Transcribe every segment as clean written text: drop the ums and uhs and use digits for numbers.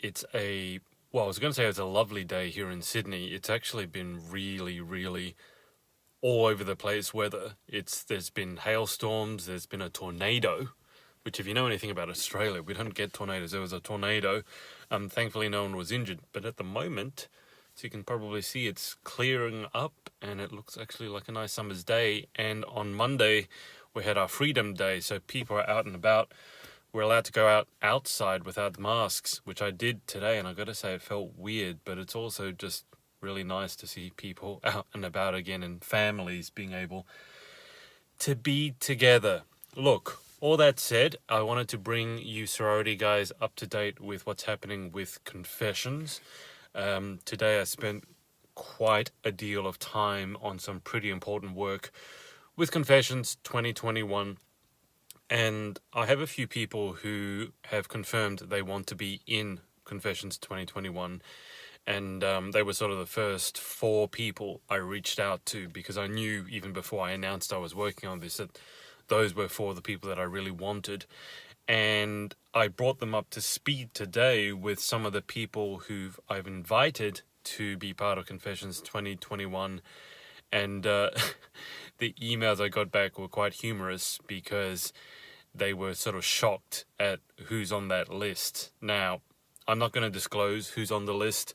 I was going to say it's a lovely day here in Sydney. It's actually been really, really all over the place weather. There's been hailstorms, there's been a tornado, which if you know anything about Australia, we don't get tornadoes. There was a tornado. Thankfully no one was injured. But at the moment, so you can probably see it's clearing up and it looks actually like a nice summer's day. And on Monday, we had our Freedom Day, so people are out and about. We're allowed to go outside without masks, which I did today, and I got to say it felt weird, but it's also just really nice to see people out and about again and families being able to be together. Look, all that said, I wanted to bring you sorority guys up to date with what's happening with confessions. Today I spent quite a deal of time on some pretty important work with Confessions 2021. And I have a few people who have confirmed they want to be in Confessions 2021. And they were sort of the first 4 people I reached out to, because I knew even before I announced I was working on this that those were 4 of the people that I really wanted. And I brought them up to speed today with some of the people who I've invited to be part of Confessions 2021. And the emails I got back were quite humorous because they were sort of shocked at who's on that list. Now, I'm not going to disclose who's on the list.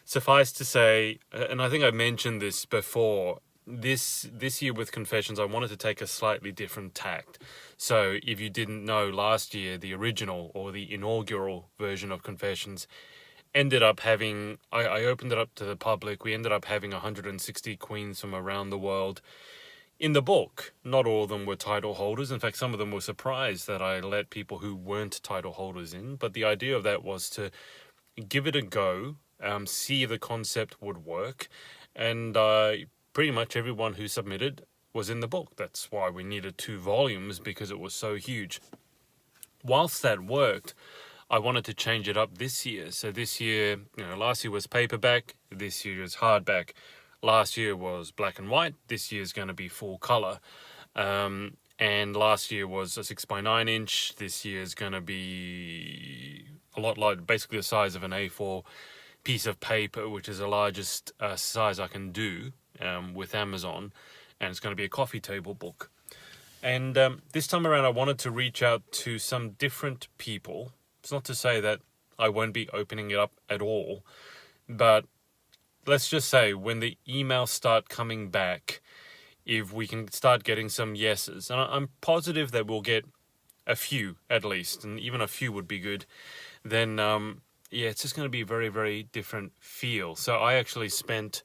Suffice to say, and I think I mentioned this before, this year with Confessions, I wanted to take a slightly different tact. So if you didn't know, last year, the original or the inaugural version of Confessions ended up having, I opened it up to the public, we ended up having 160 queens from around the world in the book. Not all of them were title holders. In fact, some of them were surprised that I let people who weren't title holders in. But the idea of that was to give it a go, see if the concept would work. And pretty much everyone who submitted was in the book. That's why we needed 2 volumes, because it was so huge. Whilst that worked, I wanted to change it up this year. So this year, last year was paperback, this year is hardback. Last year was black and white. This year is going to be full color. And last year was a 6x9 inch. This year is going to be a lot like basically the size of an A4 piece of paper, which is the largest size I can do with Amazon. And it's going to be a coffee table book. And this time around, I wanted to reach out to some different people. It's not to say that I won't be opening it up at all, but let's just say when the emails start coming back, if we can start getting some yeses, and I'm positive that we'll get a few at least, and even a few would be good, then it's just going to be a very, very different feel. So I actually spent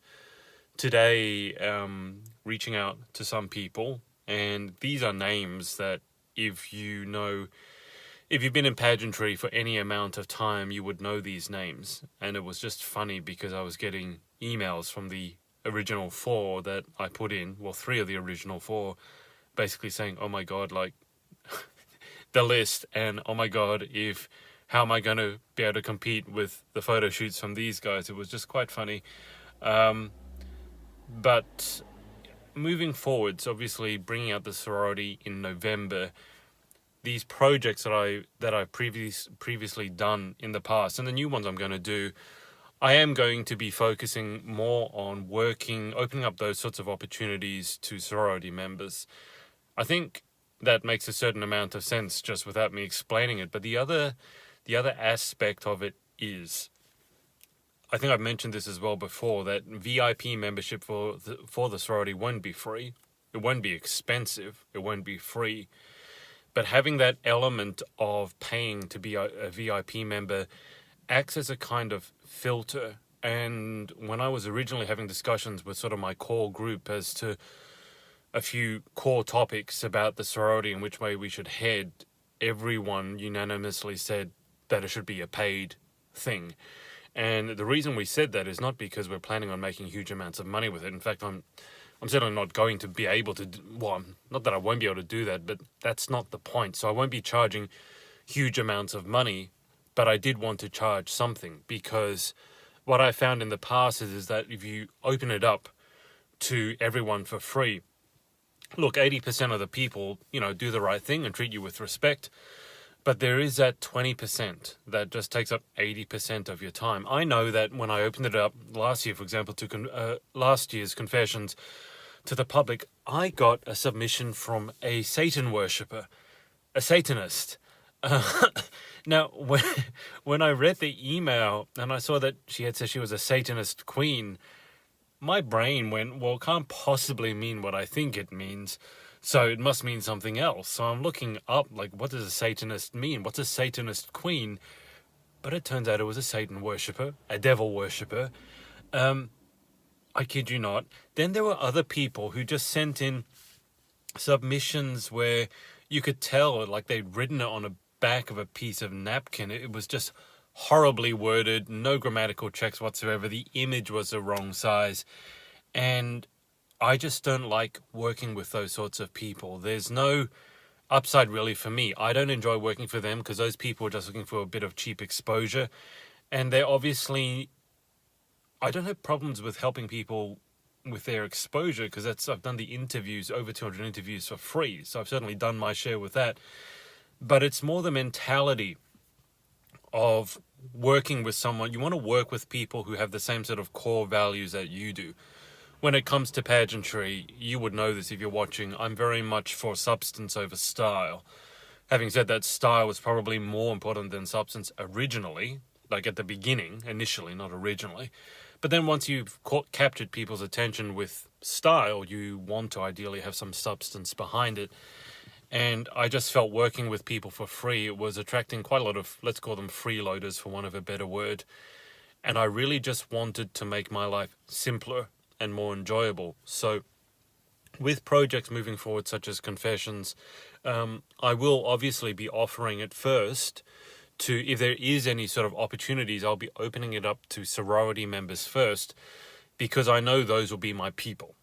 today reaching out to some people, and these are names that if you've been in pageantry for any amount of time, you would know these names. And it was just funny because I was getting emails from the original 4 that I put in, 3 of the original 4, basically saying, oh my God, like the list, and oh my God, how am I going to be able to compete with the photo shoots from these guys? It was just quite funny. But moving forwards, obviously bringing out the sorority in November, these projects that I've previously done in the past, and the new ones I'm going to do, I am going to be focusing more on opening up those sorts of opportunities to sorority members. I think that makes a certain amount of sense just without me explaining it. But the other aspect of it is, I think I've mentioned this as well before, that VIP membership for the sorority won't be free. It won't be expensive. It won't be free. But having that element of paying to be a VIP member acts as a kind of filter. And when I was originally having discussions with sort of my core group as to a few core topics about the sorority and which way we should head, everyone unanimously said that it should be a paid thing. And the reason we said that is not because we're planning on making huge amounts of money with it. In fact, I'm certainly not going to be able to, not that I won't be able to do that, but that's not the point. So I won't be charging huge amounts of money, but I did want to charge something, because what I found in the past is that if you open it up to everyone for free, look, 80% of the people, do the right thing and treat you with respect. But there is that 20% that just takes up 80% of your time. I know that when I opened it up last year, for example, to last year's confessions to the public, I got a submission from a Satan worshipper, a Satanist. Uh, Now, when I read the email and I saw that she had said she was a Satanist queen, my brain went, well, it can't possibly mean what I think it means. So it must mean something else. So I'm looking up, like, what does a Satanist mean? What's a Satanist queen? But it turns out it was a Satan worshipper, a devil worshipper. I kid you not. Then there were other people who just sent in submissions where you could tell, like, they'd written it on a back of a piece of napkin. It was just horribly worded, no grammatical checks whatsoever. The image was the wrong size. And I just don't like working with those sorts of people. There's no upside really for me. I don't enjoy working for them because those people are just looking for a bit of cheap exposure. And they're obviously... I don't have problems with helping people with their exposure because I've done the interviews, over 200 interviews for free. So I've certainly done my share with that. But it's more the mentality of working with someone. You want to work with people who have the same sort of core values that you do. When it comes to pageantry, you would know this if you're watching, I'm very much for substance over style. Having said that, style was probably more important than substance originally, like at the beginning, initially, not originally. But then once you've captured people's attention with style, you want to ideally have some substance behind it. And I just felt working with people for free, it was attracting quite a lot of, let's call them freeloaders for want of a better word. And I really just wanted to make my life simpler and more enjoyable. So with projects moving forward, such as Confessions, I will obviously be offering it first to, if there is any sort of opportunities, I'll be opening it up to sorority members first, because I know those will be my people.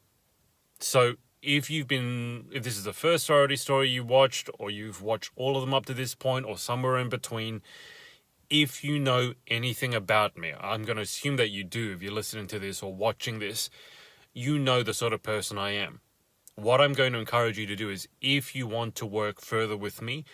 So if this is the first sorority story you watched, or you've watched all of them up to this point, or somewhere in between, if you know anything about me, I'm going to assume that you do if you're listening to this or watching this, you know the sort of person I am. What I'm going to encourage you to do is, if you want to work further with me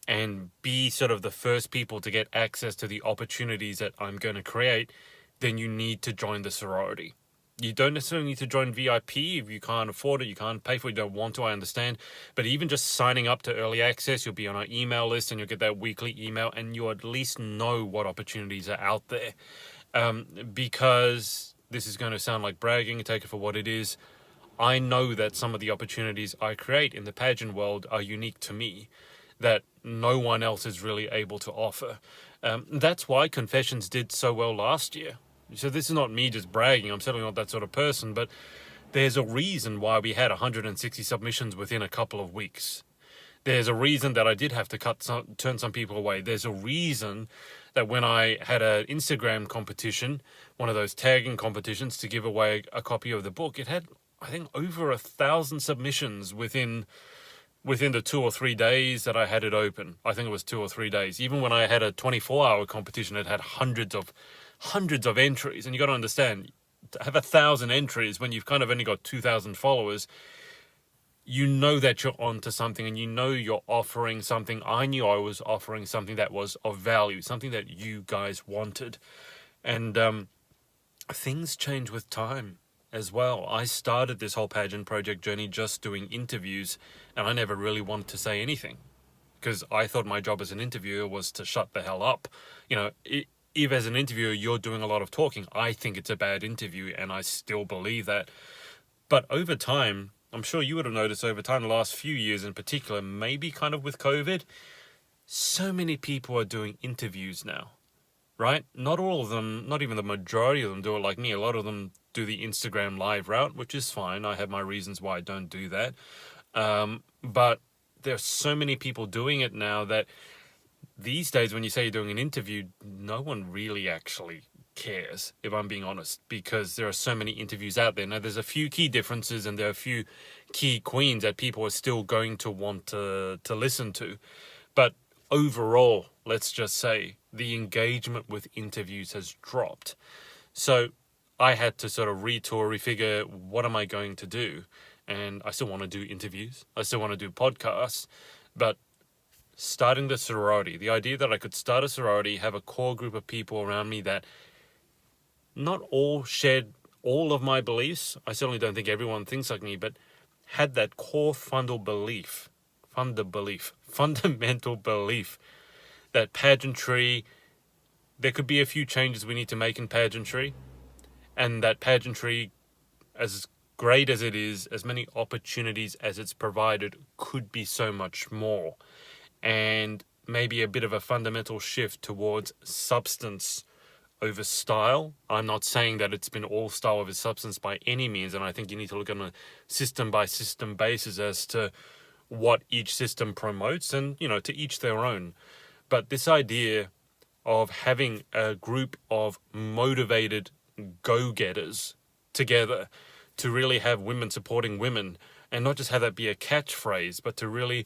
and be sort of the first people to get access to the opportunities that I'm going to create, then you need to join the sorority. You don't necessarily need to join VIP if you can't afford it, you can't pay for it, you don't want to, I understand. But even just signing up to early access, you'll be on our email list and you'll get that weekly email and you at least know what opportunities are out there. Because this is going to sound like bragging, take it for what it is. I know that some of the opportunities I create in the pageant world are unique to me, that no one else is really able to offer. That's why Confessions did so well last year. So this is not me just bragging, I'm certainly not that sort of person, but there's a reason why we had 160 submissions within a couple of weeks. There's a reason that I did have to turn some people away. There's a reason that when I had an Instagram competition, one of those tagging competitions to give away a copy of the book, it had, I think, over 1,000 submissions within the 2 or 3 days that I had it open. I think it was 2 or 3 days. Even when I had a 24-hour competition, it had hundreds of entries. And you got to understand, to have 1,000 entries when you've kind of only got 2,000 followers, you know that you're onto something and you know you're offering something. I knew I was offering something that was of value, something that you guys wanted. And things change with time as well. I started this whole pageant project journey just doing interviews, and I never really wanted to say anything because I thought my job as an interviewer was to shut the hell up. You know, if as an interviewer you're doing a lot of talking, I think it's a bad interview, and I still believe that. But over time, I'm sure you would have noticed over time, the last few years in particular, maybe kind of with COVID, so many people are doing interviews now, right? Not all of them, not even the majority of them do it like me. A lot of them do the Instagram live route, which is fine. I have my reasons why I don't do that. But there's so many people doing it now that these days when you say you're doing an interview, no one really actually cares, if I'm being honest, because there are so many interviews out there. Now, there's a few key differences and there are a few key queens that people are still going to want to listen to. But overall, let's just say, the engagement with interviews has dropped. So I had to sort of refigure, what am I going to do? And I still want to do interviews. I still want to do podcasts. But starting the sorority. The idea that I could start a sorority, have a core group of people around me that not all shared all of my beliefs. I certainly don't think everyone thinks like me, but had that core fundamental belief that pageantry, there could be a few changes we need to make in pageantry, and that pageantry, as great as it is, as many opportunities as it's provided, could be so much more. And maybe a bit of a fundamental shift towards substance over style. I'm not saying that it's been all style over substance by any means, and I think you need to look on a system by system basis as to what each system promotes, and to each their own. But this idea of having a group of motivated go-getters together to really have women supporting women, and not just have that be a catchphrase, but to really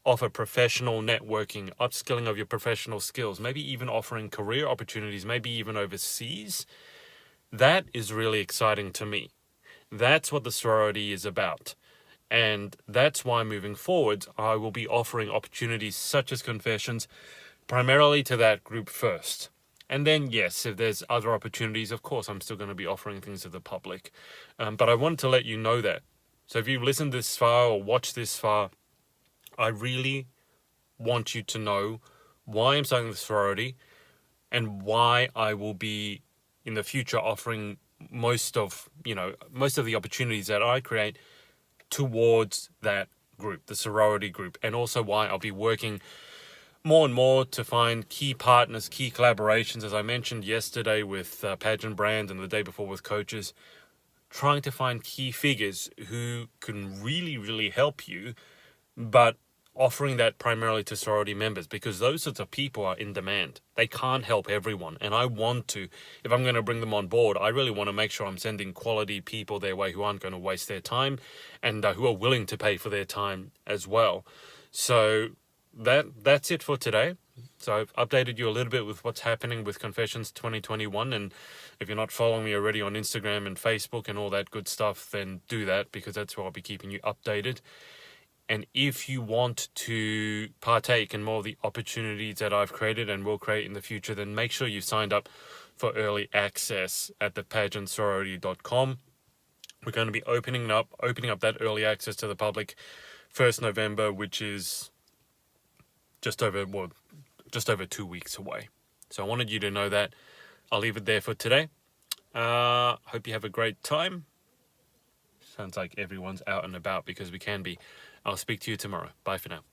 offer professional networking, upskilling of your professional skills, maybe even offering career opportunities, maybe even overseas. That is really exciting to me. That's what the sorority is about. And that's why moving forward, I will be offering opportunities such as confessions, primarily to that group first. And then, yes, if there's other opportunities, of course, I'm still going to be offering things to the public. But I wanted to let you know that. So if you've listened this far or watched this far, I really want you to know why I'm starting the sorority and why I will be in the future offering most of the opportunities that I create towards that group, the sorority group, and also why I'll be working more and more to find key partners, key collaborations, as I mentioned yesterday with Pageant Brand and the day before with coaches, trying to find key figures who can really, really help you, but offering that primarily to sorority members, because those sorts of people are in demand. They can't help everyone, and I want to, if I'm going to bring them on board, I really want to make sure I'm sending quality people their way who aren't going to waste their time, and who are willing to pay for their time as well. So that's it for today. So I've updated you a little bit with what's happening with Confessions 2021, and if you're not following me already on Instagram and Facebook and all that good stuff, then do that, because that's where I'll be keeping you updated. And if you want to partake in more of the opportunities that I've created and will create in the future, then make sure you've signed up for early access at the PAGEANTSorority.com. We're going to be opening up that early access to the public 1st November, which is just over 2 weeks away. So I wanted you to know that. I'll leave it there for today. Hope you have a great time. Sounds like everyone's out and about, because we can be. I'll speak to you tomorrow. Bye for now.